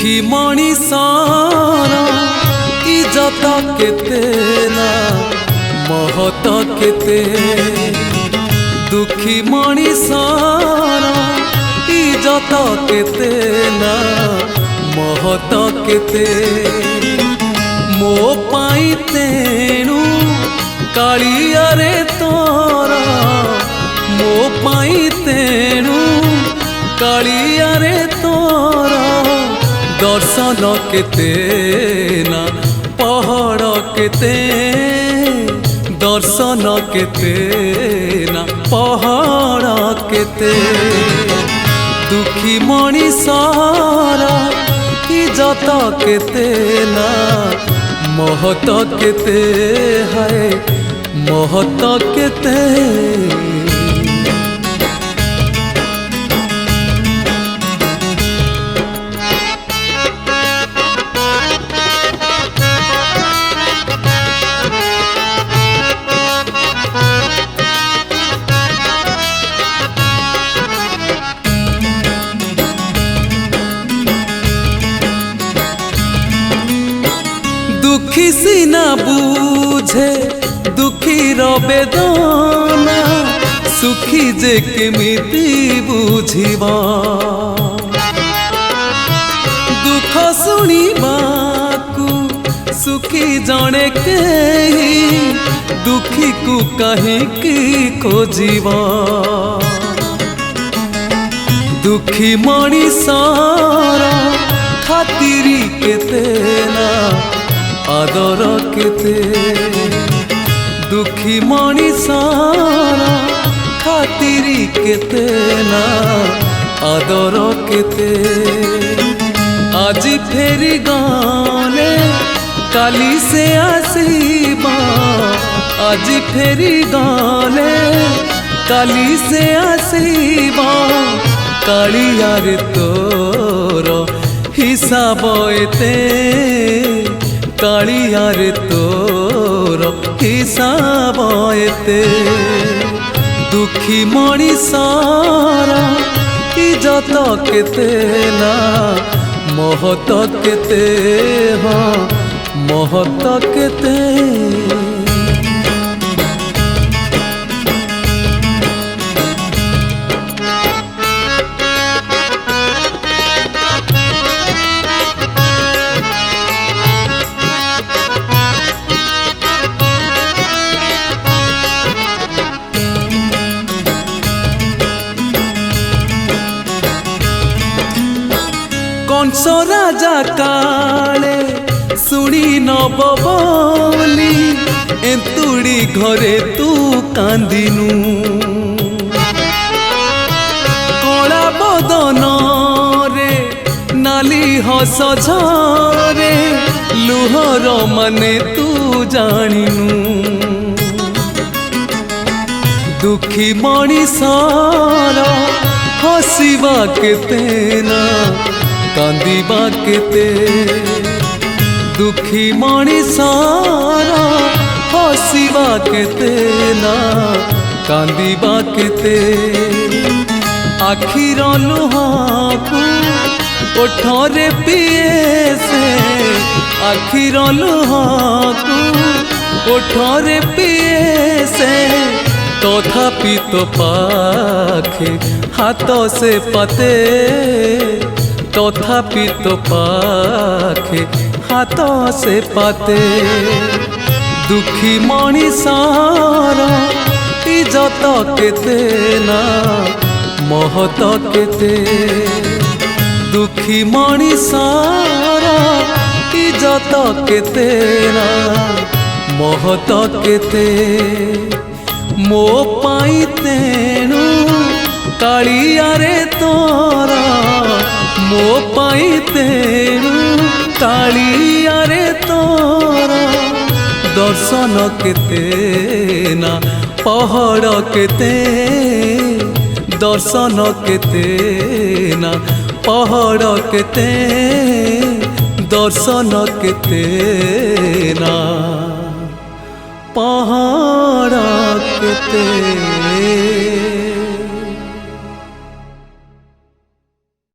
दुखी मणिषर इज्जत केते ना महत केते दुखी मणिषर इज्जत केते ना महत केते मो पाई तेणु कालिया रे तोरा मो पाई तेणु कालिया रे तोरा दर्शन केते ना पहाड़ केते दर्शन केते ना पहाड़ केते दुखी मणिषर इज्जत केते ना महत केते है महत केते दुखी सीना बुझे दुखी बेदना सुखी जे केमिति बुझिबा दुख शुणिबाकू सुखी जणे केही दुखी को कहीं खोजिबा दुखी मणिषर खातिरी केते ना आदर केते दुखी मणिषर खातिरी केते ना आदर केते आज फेरी गाने काली से आसीबा आज फेरी गाने काली से आसीबा कालिया रे तोर हिसाब एते कालिया रे तोर हिसाब एते दुखी मणिषर इज्जत केते ना महत केते हाँ महत केते कंस राजा काले सुनी नब बोली एंतुड़ी घरे तू कांदिनु कला बदन रे नाली हस झरे लुहर माने तू जानिनु दुखी मणिषर हसिबा केते ना कांदिबा केते दुखी मणिषर हसिबा केते ना कांदिबा केते आखिर लुहाकू ओठरे पिए से आखिर लुहाकू ओठरे पिए से तथापि तो पाखे हाथ से पाते तथापि तो पाखे हाथ से पाते दुखी मणिषर इज्जत केते ना महत केते दुखी मणिषर इज्जत केते ना महत केते मो पाई तेणु कालिया रे तोरा मो पाई तेणु कालिया रे तोरा दर्शन केते ना पहाड़ केते दर्शन केते ना पहाड़ केते दर्शन केते ना पहाड़ केते।